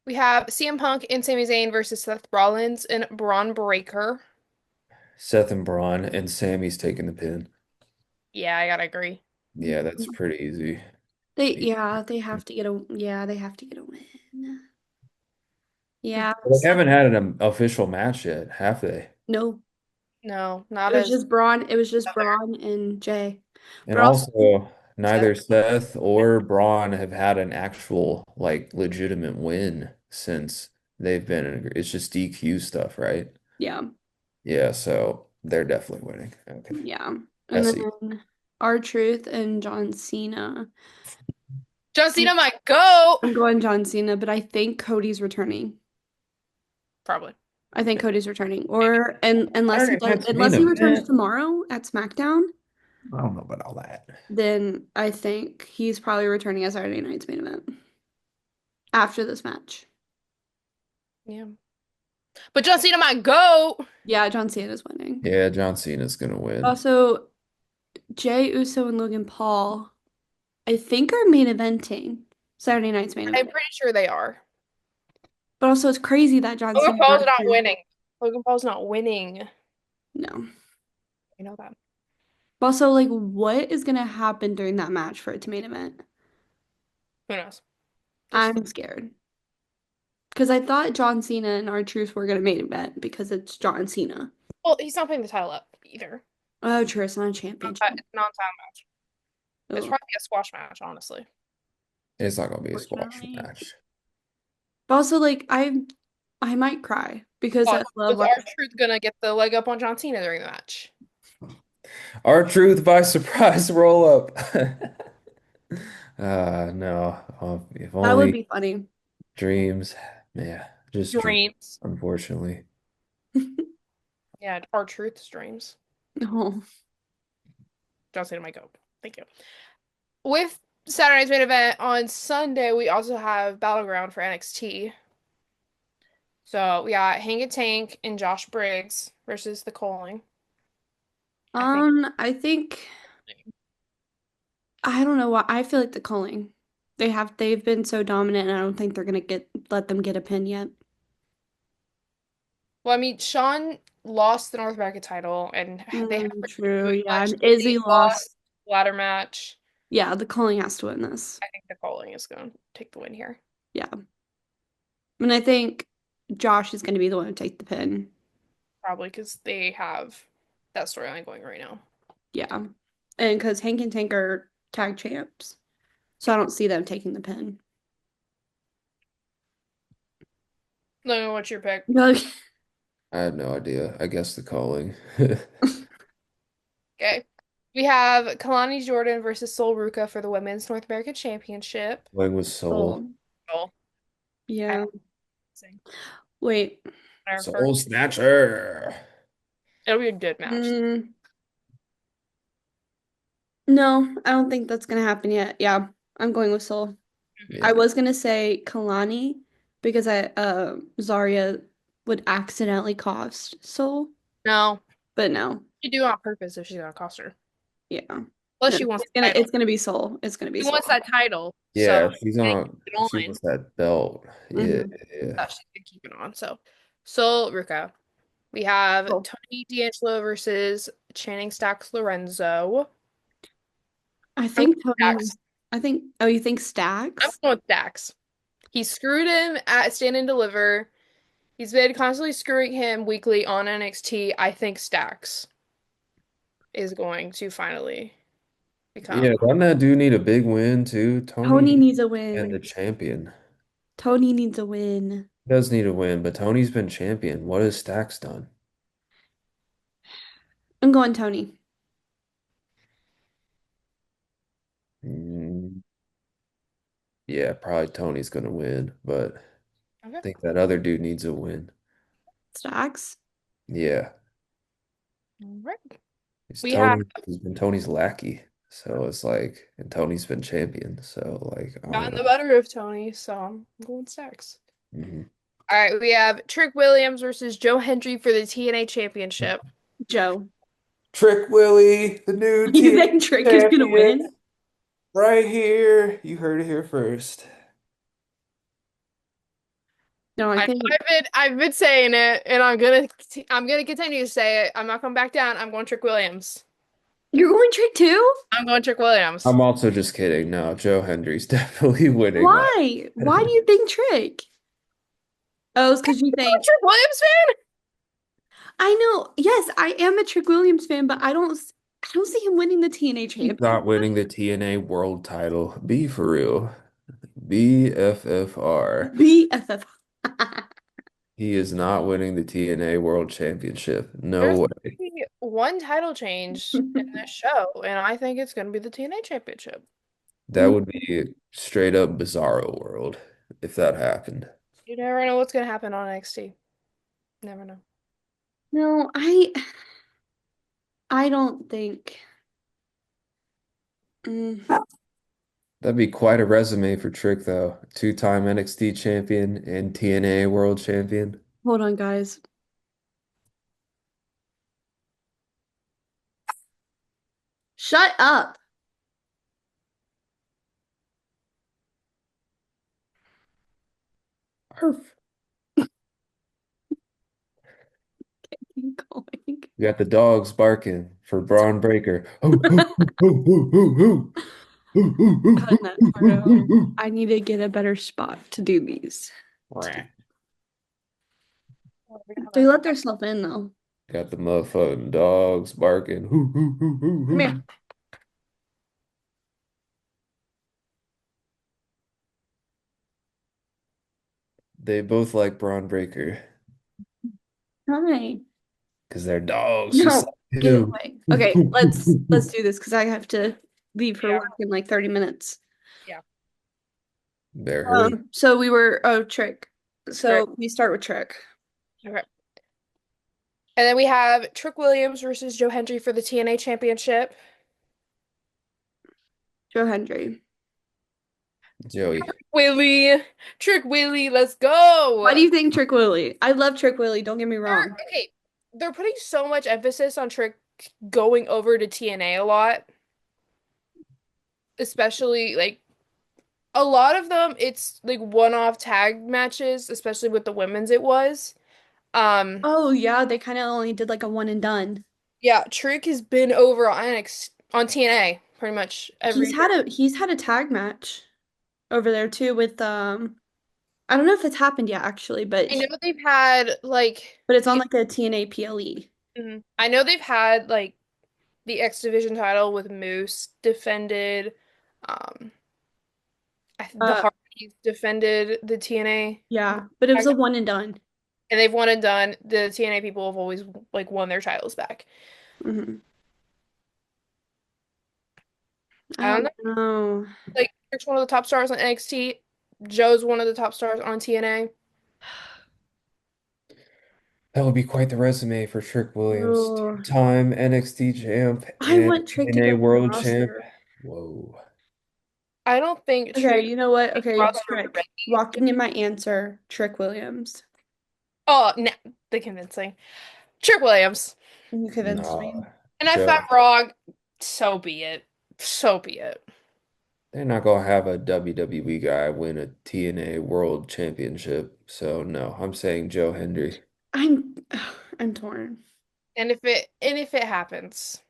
We have CM Punk and Sami Zayn versus Seth Rollins and Braun Breaker. Seth and Braun, and Sammy's taking the pin. Yeah, I gotta agree. Yeah, that's pretty easy. They have to get a win. Yeah. They haven't had an official match yet, have they? No. No, not It was as just Braun. It was just other Braun and Jay. And But also, also, Seth. neither Seth or Braun have had an actual, like, legitimate win since they've been in. It's just DQ stuff, right? yeah, Yeah, so they're definitely winning. Okay. yeah. And I see. then R-Truth and John Cena. John Cena might go. I'm going John Cena, but I think Cody's returning. Probably. I think Cody's returning. Or and Saturday night's main unless he returns event. tomorrow at SmackDown, I don't know about all that. then I think he's probably returning at Saturday night's main event after this match. Yeah. But John Cena might go. Yeah, John Cena's winning. Yeah, John Cena's gonna win. Also, Jay Uso and Logan Paul, I think are main eventing Saturday night's main I'm event. pretty sure they are. But also, it's crazy that John Logan Cena's Paul's not not here. winning. Logan Paul's not winning. No. You know that. But also, like, what is gonna happen during that match for it to main event? Who knows? Just I'm scared. Because I thought John Cena and R-Truth were gonna main event because it's John Cena. well, he's not putting the title up either. Oh, true, it's not a championship. It's a non-title match. It's Oh, probably a squash match, honestly. It's not gonna be a squash unfortunately. match. But also, like, I might cry because I love Was R-Truth gonna get the leg up on John Cena during the match? R-Truth by surprise roll up. No. If that would only be funny. dreams. Yeah, just dreams, Dreams. unfortunately. Yeah, R-Truth's dreams. Oh. John Cena might go. Thank you. With Saturday's main event on Sunday, we also have Battleground for NXT. So we got Hang It Tank and Josh Briggs versus the Calling. I think I don't know why I feel like the calling. They've been so dominant and I don't think they're gonna let them get a pin yet. Well, I mean, Sean lost the North American title, and they had a pretty True, good yeah. match. And Izzy They lost lost. the ladder match. Yeah, the calling has to win this. I think the Calling is going to take the win here. Yeah. And I think Josh is gonna be the one to take the pin. Probably because they have that storyline going right now. Yeah. And because Hank and Tank are tag champs. So I don't see them taking the pin. No, what's your pick? Like, I have no idea. I guess the calling. Okay. We have Kalani Jordan versus Sol Ruka for the Women's North American Championship. Going with Soul. oh, Sol. yeah. Wait. Our Soul first. Snatcher. It'll be a good match. No, I don't think that's gonna happen yet. Yeah, I'm going with Soul. I Yeah. was gonna say Kalani because Zarya would accidentally cost Soul, No, but no. she do it on purpose if she's gonna cost her. Yeah. Unless No, she wants the title. it's gonna be Soul. It's gonna be She Soul. wants that title, Yeah, so she's she on. keep it She on. wants that belt. Yeah, Mhm. yeah. She can keep it on. So, Sol Ruka. We have Cool. Tony D'Angelo versus Channing Stacks Lorenzo. I I'm going think Tony Stacks. has, I think, oh, you think I'm Stacks? going with Stacks. He screwed him at Stand and Deliver. He's been constantly screwing him weekly on NXT. I think Stacks is going to finally Yeah, become. doesn't that dude need a big win too? Tony Tony needs a and the win. champion. Tony needs a win. Does need a win, but Tony's been champion. What has Stacks done? I'm going Tony. Mm, yeah, probably Tony's gonna win, but I Okay. think that other dude needs a win. Stacks. Yeah, All right. it's We have He's been Tony's lackey. So it's like, and Tony's been champion. So like, I don't gotten the know. better of Tony, so I'm going Stacks. Mhm. All right, we have Trick Williams versus Joe Hendry for the TNA Championship. Joe. Trick Willie, the new You TNA think Trick is gonna champion, win? right here. You heard it here first. No, I I know think I've been saying it, and I'm gonna continue to say it. I'm not coming back down. I'm going Trick Williams. you're going Trick too? I'm going Trick Williams. I'm also just kidding. No, Joe Hendry's definitely winning my. Why? Why do you think Trick? Oh, it's because you I'm a think Trick Williams fan. I know. Yes, I am a Trick Williams fan, but I don't see him winning the TNA He's championship. not winning the TNA world title. Be for real. BFFR. BFF. He is not winning the TNA world championship. No There's way. only one title change in this show, and I think it's gonna be the TNA Championship. That would be straight up bizarro world if that happened. You never know what's gonna happen on NXT. Never know. No, I don't think. Mm. That'd be quite a resume for Trick, though. Two-time NXT champion and TNA world champion. Hold on, guys. Shut up. Arf. Keep going. You got the dogs barking for Braun Breaker. Hoo, hoo, hoo, hoo, hoo, hoo, hoo. Hoo, hoo, hoo, Cutting hoo, that hoo, part hoo, out. hoo, hoo. I need to get a better spot to do these. Rah. They let themselves in though. Got the motherfucking dogs barking. Hoo, hoo, hoo, hoo, Come hoo. here. They both like Braun Breaker Hi. because they're dogs just No, like get him. away. Hoo, Okay, hoo, hoo, hoo, let's hoo. do this because I have to leave for Yeah, work in like 30 minutes. yeah. Better hurry. So we were Trick. Trick. So we start with Trick. Okay. And then we have Trick Williams versus Joe Hendry for the TNA Championship. Joe Hendry. Joey. Willie, Trick Willie, let's Why do go. you think Trick Willie? I love Trick Willie, don't get me wrong. Okay, they're putting so much emphasis on Trick going over to TNA a lot, especially like a lot of them. It's like one-off tag matches, especially with the women's. It was. Um, Oh yeah, they kind of only did like a one and done. yeah, Trick has been over on NXT, on TNA pretty much every year. He's had a tag match over there too with I don't know if it's happened yet actually, I know they've had like but it's on the. like a TNA PLE. Mhm. I know they've had like the X Division title with Moose defended. Um, the Uh Hardys defended the TNA, yeah, but it was a one and done. and they've won and done. The TNA people have always like won their titles back. Hmm. I I don't know. don't know. Like, Trick's one of the top stars on NXT. Joe's one of the top stars on TNA. That would be quite the resume for Trick Williams. Oh, Two-time NXT champ I and want Trick to TNA get on the world champ. roster. Whoa. I don't think Okay, Trick you know what? Okay, roster Trick. ready. Locking in my answer, Trick Williams. Oh, no, the convincing. Trick Williams. You convinced me. No, And if I'm Joe. wrong, so be it. So be it. They're not gonna have a WWE guy win a TNA world championship. So no, I'm saying Joe Hendry. I'm I'm torn. And if it happens,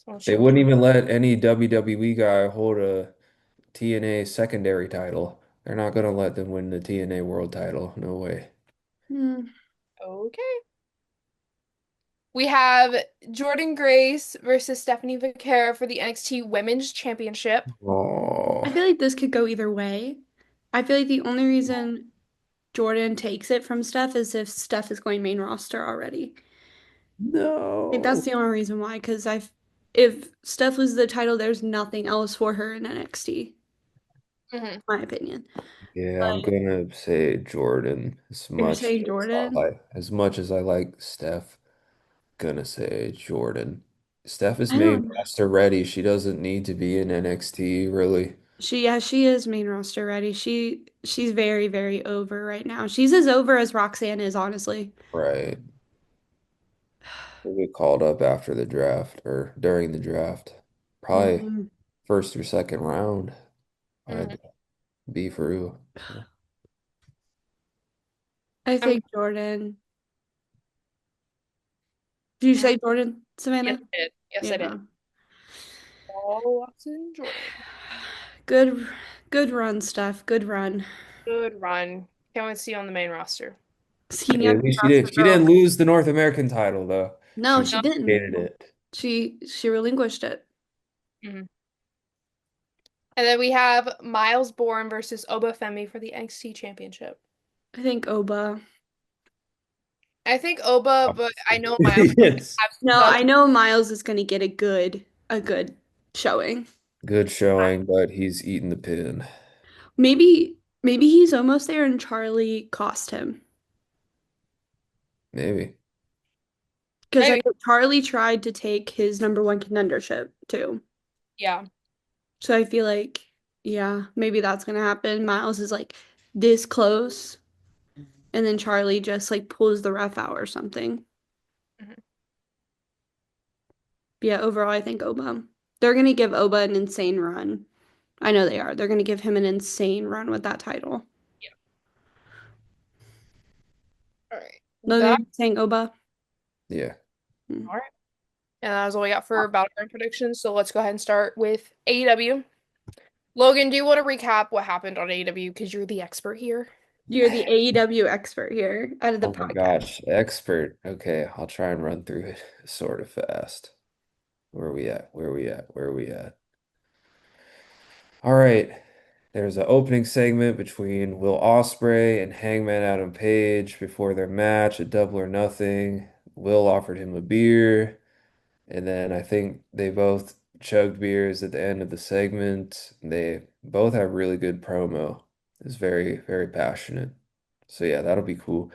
I'll They show. wouldn't even let any WWE guy hold a TNA secondary title. They're not gonna let them win the TNA World title. No way. Hmm. Okay. We have Jordan Grace versus Stephanie Vaquera for the NXT Women's Championship. I Oh feel like this could go either way. I feel like the only reason Jordan takes it from Steph is if Steph is going main roster already. Like that's no. the only reason why, because if Steph loses the title, there's nothing else for her in NXT, Hmm. my opinion. Yeah, I'm But gonna say Jordan you're saying Jordan? as much as I like Steph, gonna say Jordan. Steph is I main don't. roster ready. She doesn't need to be in NXT, really. Yeah, she is main roster ready. She's very, very over right now. She's as over as Roxanne is, honestly. Right. We'll get called up after the draft or during the draft. Probably Mhm. first or second round. Hmm. I'd be for real. So I I'm think Jordan. Did you yeah, say Jordan, yes, Savannah? I did. Yes, I did. Yeah. Paul Watson Jordan. Good, good run, Steph. Good run. Good run. Can't wait to see you on the main roster. Senior hey, at least roster she girl. didn't lose the North American title though. No, She she No. didn't. gained it. She relinquished it. Mhm. And then we have Miles Bourne versus Obafemi for the NXT Championship. I think Oba. I think Oba, but I know Miles Yes. have No, such. I know Miles is going to get a good showing. Good showing, but he's eating the pin. Maybe he's almost there and Charlie cost him. Maybe. Because I Maybe. know Charlie tried to take his number one contendership too. Yeah. So I feel like, yeah, maybe that's gonna happen. Miles is like this close, and then Charlie just like pulls the ref out or something. Mhm. But yeah, overall, I think Oba. They're gonna give Oba an insane run. I know they are. They're gonna give him an insane run with that title. Yeah. All right. That. Logan saying Oba. Yeah. Hmm. All right. And that was all we got for Battleground predictions. So let's go ahead and start with AEW. Logan, do you want to recap what happened on AEW? Because you're the expert here. You're the AEW expert here out of the Oh my podcast. gosh, expert. Okay, I'll try and run through it sort of fast. Where are we at? Where are we at? Where are we at? All right. There's an opening segment between Will Ospreay and Hangman Adam Page before their match at Double or Nothing. Will offered him a beer, and then I think they both chugged beers at the end of the segment. They both have really good promo. It's very, very passionate. So yeah, that'll be cool.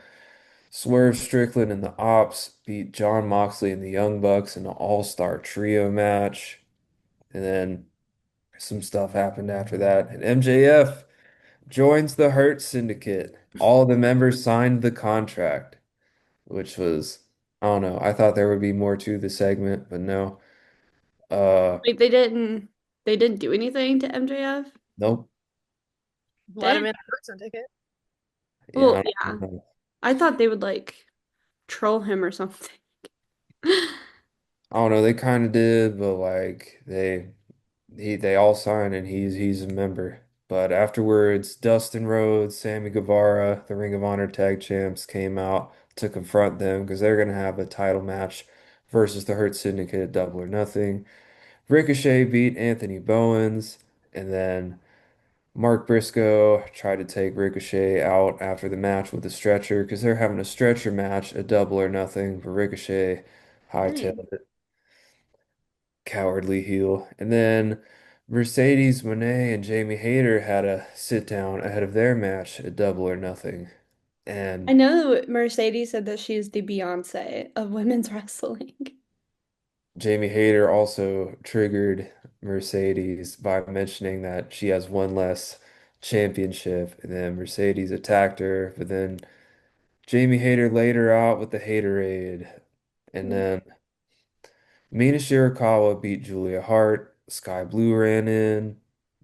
Swerve Strickland and the Ops beat John Moxley and the Young Bucks in an all-star trio match. And then some stuff happened after that. And MJF joins the Hurt Syndicate. All the members signed the contract, which was, I don't know. I thought there would be more to the segment, but no. Uh, Like they didn't do anything to MJF. nope. Let him Dang. in a person ticket. Yeah, Well, I yeah. don't know. I thought they would like troll him or something. I don't know. They kind of did, but like they all signed and he's a member. But afterwards, Dustin Rhodes, Sammy Guevara, the Ring of Honor Tag Champs came out to confront them because they're gonna have a title match versus the Hurt Syndicate at Double or Nothing. Ricochet beat Anthony Bowens, and then Mark Briscoe tried to take Ricochet out after the match with a stretcher because they're having a stretcher match at Double or Nothing, but Ricochet Dang. hightailed it. Cowardly heel. And then Mercedes Moné and Jamie Hayter had a sit down ahead of their match at Double or Nothing. I And know Mercedes said that she's the Beyonce of women's wrestling. Jamie Hayter also triggered Mercedes by mentioning that she has one less championship. And then Mercedes attacked her, but then Jamie Hayter laid her out with the Haterade. And then Mina Shirakawa beat Julia Hart. Sky Blue ran in.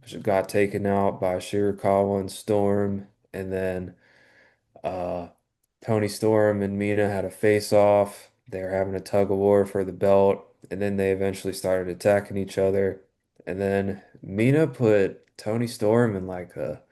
She got taken out by Shirakawa and Storm. And then uh, Tony Storm and Mina had a face-off. They were having a tug of war for the belt. And then they eventually started attacking each other. And then Mina put Tony Storm in like a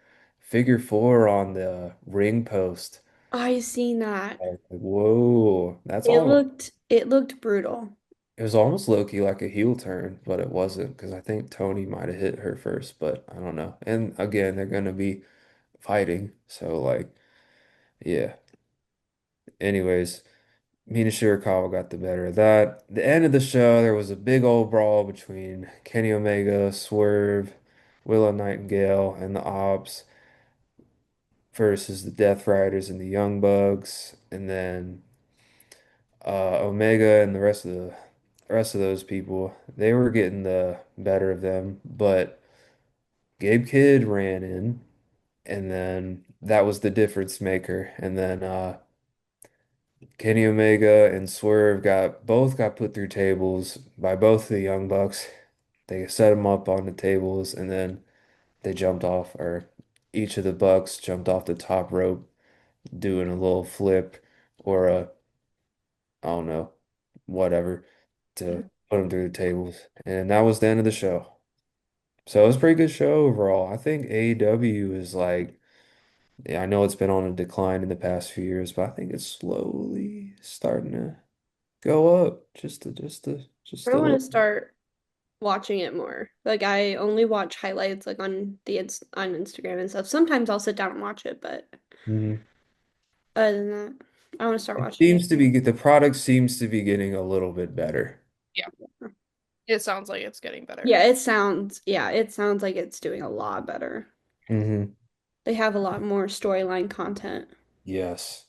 figure four on the ring post. I seen that. Like, whoa, that's It all. looked brutal. It was almost low-key like a heel turn, but it wasn't because I think Tony might have hit her first, but I don't know. And again, they're gonna be fighting, so like, yeah. Anyways, Mina Shirakawa got the better of that. The end of the show, there was a big old brawl between Kenny Omega, Swerve, Willow Nightingale, and the Ops versus the Death Riders and the Young Bucks, and then Omega and the rest of those people, they were getting the better of them, but Gabe Kidd ran in, and then that was the difference maker. And then Kenny Omega and Swerve got put through tables by both the Young Bucks. They set them up on the tables, and then they jumped off, or each of the Bucks jumped off the top rope, doing a little flip or a I don't know, whatever, to put them through the tables. And that was the end of the show. So it was a pretty good show overall. I think AEW is like, yeah, I know it's been on a decline in the past few years, but I think it's slowly starting to go up just I a want to little. start watching it more. Like I only watch highlights like on on Instagram and stuff. Sometimes I'll sit down and watch it, but Mhm. other than that, I want to start It watching it. seems to be the product seems to be getting a little bit better. Yeah, it sounds like it's getting better. It sounds like it's doing a lot better. Hmm. They have a lot more storyline content. Yes.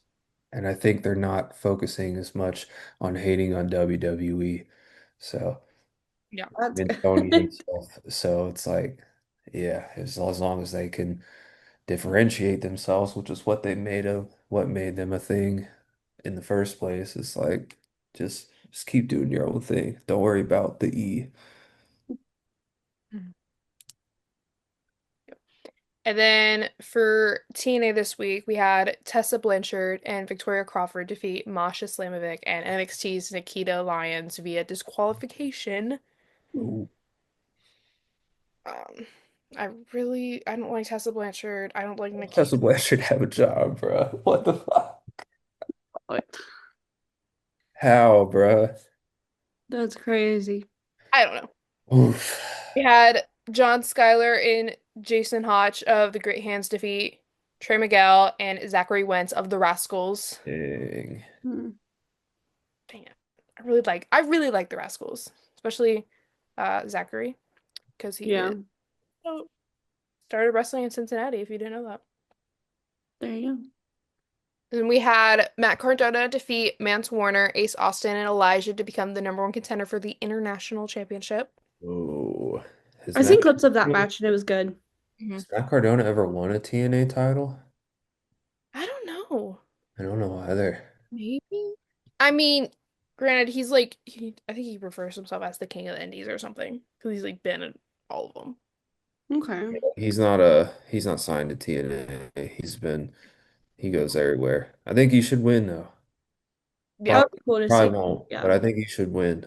And I think they're not focusing as much on hating on WWE. So Yeah. That's and Tony good. himself. So it's like, yeah, as long as they can differentiate themselves, which is what made them a thing in the first place. It's like just keep doing your own thing. Don't worry about the E. Mhm. And then for TNA this week, we had Tessa Blanchard and Victoria Crawford defeat Masha Slamovic and NXT's Nikita Lyons via disqualification. Ooh. Um, I don't like Tessa Blanchard. I don't like Tessa Nikita. Blanchard have a job, bro. What the fuck? What? How, bro? That's crazy. I don't know. Oof. We had John Schuyler and Jason Hotch of the Great Hands defeat Trey Miguel and Zachary Wentz of the Rascals. Dang. Hmm. Dang it. I really like the Rascals, especially Zachary, because he Yeah, is oh, started wrestling in Cincinnati, if you didn't know that. there you And we had Matt Cardona defeat Mance Warner, Ace Austin, and Elijah to become the number one contender for the International Championship. Oh, go. I seen clips of that match and it was good. Mhm. Has Matt Cardona ever won a TNA title? I don't know. I don't know either. Maybe. I mean, granted, I think he refers to himself as the king of the Indies or something because he's like been in all of them. Okay. He's not signed to TNA. He goes everywhere. I think he should win though. Yeah, That Probably would be cool to probably see. won't, but Yeah, I think he should win.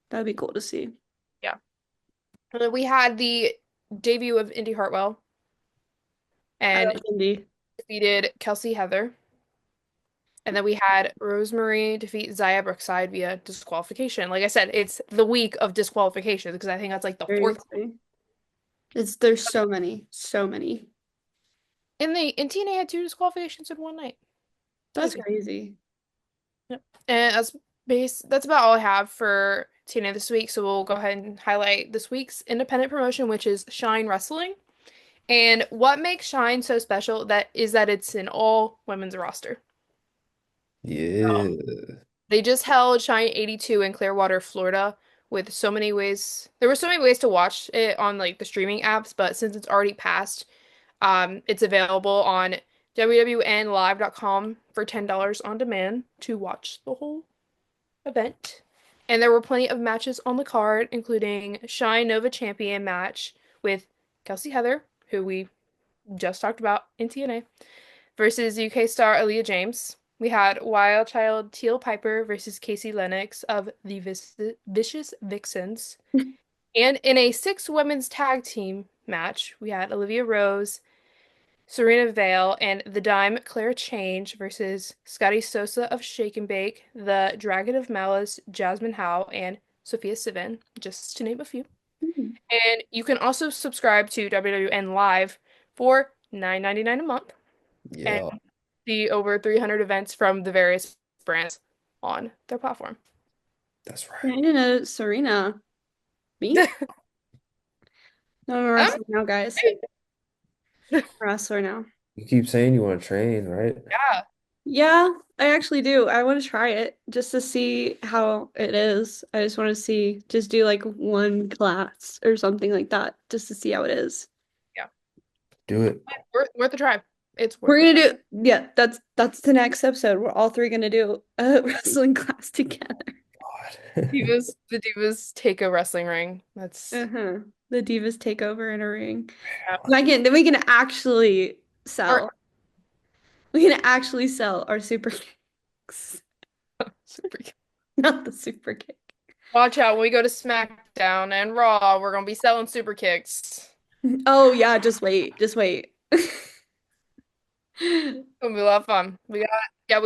that'd be cool to see. yeah. And then we had the debut of Indy Hartwell I and love Cindy. defeated Kelsey Heather. And then we had Rosemary defeat Zaya Brookside via disqualification. Like I said, it's the week of disqualification because I think that's like the fourth. Seriously. There's so many, so many. And TNA had two disqualifications in one night. That's Crazy. crazy. Yep. And that's about all I have for TNA this week. So we'll go ahead and highlight this week's independent promotion, which is Shine Wrestling. And what makes Shine so special that it's an all women's roster. Yeah. They just held Shine 82 in Clearwater, Florida, with so many ways. There were so many ways to watch it on like the streaming apps, but since it's already passed, it's available on wwnlive.com for $10 on demand to watch the whole event. And there were plenty of matches on the card, including Shine Nova Champion match with Kelsey Heather, who we just talked about in TNA, versus UK star Aaliyah James. We had Wild Child Teal Piper versus Casey Lennox of the Vicious Vixens. And in a six women's tag team match, we had Olivia Rose Serena Vale and the Dime Clara Change versus Scotty Sosa of Shake and Bake, the Dragon of Malice, Jasmine Howe, and Sophia Sivan, just to name a few. Hmm. And you can also subscribe to WWN Live for $9.99 a month and Yeah, see over 300 events from the various brands on their platform. that's I right. didn't know Serena. Me? No, I'm a Um, wrestler now, guys. maybe. I'm a wrestler now. You keep saying you want to train, right? Yeah, Yeah, I actually do. I want to try it just to see how it is. I just want to see, just do like one class or something like that, just to see how it is. yeah. Do it. Worth a try. It's We're worth a gonna try. do, yeah, that's the next episode. We're all three gonna do a wrestling class together. God. The Divas take a wrestling ring. That's Uh-huh. The Divas take over in a ring. yeah. Then we can actually Or sell. We can actually sell our super kicks, super cute. not the super kick. Watch out when we go to SmackDown and Raw, we're gonna be selling super kicks. Oh yeah, just wait, just wait. It's gonna be a lot of fun. We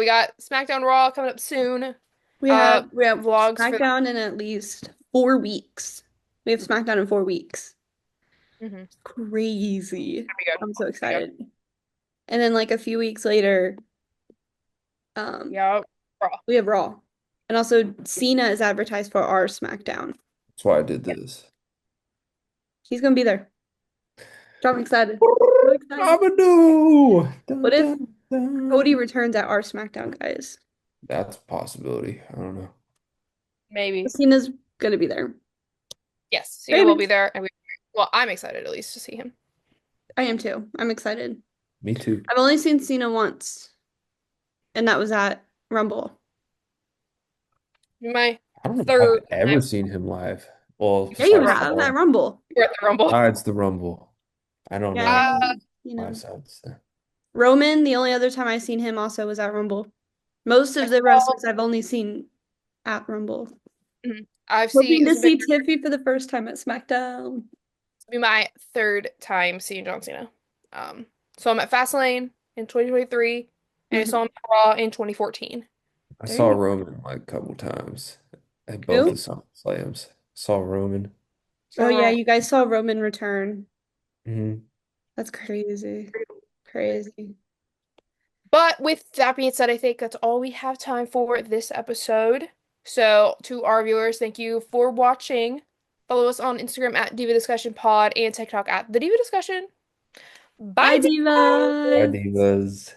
got SmackDown Raw coming up soon. We have Vlogs for SmackDown in at least 4 weeks. We have SmackDown in 4 weeks. mm-hmm. Crazy. Be good. I'm so Be good. excited. And then like a few weeks later, um, Yeah, Raw. we have Raw. And also Cena is advertised for our SmackDown. That's why I did this. He's gonna be there. So I'm excited. So excited. Amadou! What Dun, if dun, Cody dun. returns at our SmackDown, guys? That's a possibility. I don't know. Maybe. Cena's gonna be there. Yes, Cena will Maybe. be there, and well, I'm excited at least to see him. I am too. I'm excited. Me too. I've only seen Cena once, and that was at Rumble. My I don't know if I've third ever time seen him live. Well, Yeah, you at besides Rumble. have at the Rumble. We're at the Rumble. besides the Rumble. I don't Yeah, know Uh, live sides. Roman, the only other time I seen him also was at Rumble. Most I of the saw. wrestlers I've only seen at Rumble. Mhm. I've seen Hoping to this will be, see Tiffy for the first time at SmackDown. my third time seeing John Cena. Um, so I'm at Fastlane in 2023, and I saw Mhm. him at Raw in 2014. I There saw you go. Roman like a couple times at both the Who? SummerSlams. Saw Roman. Oh So yeah, Raw. you guys saw Roman return. Hmm. That's crazy. Crazy. But with that being said, I think that's all we have time for this episode. So to our viewers, thank you for watching. Follow us on Instagram at Diva Discussion Pod and TikTok at The Diva Discussion. Bye, Bye, Diva! Bye, Diva. Divas.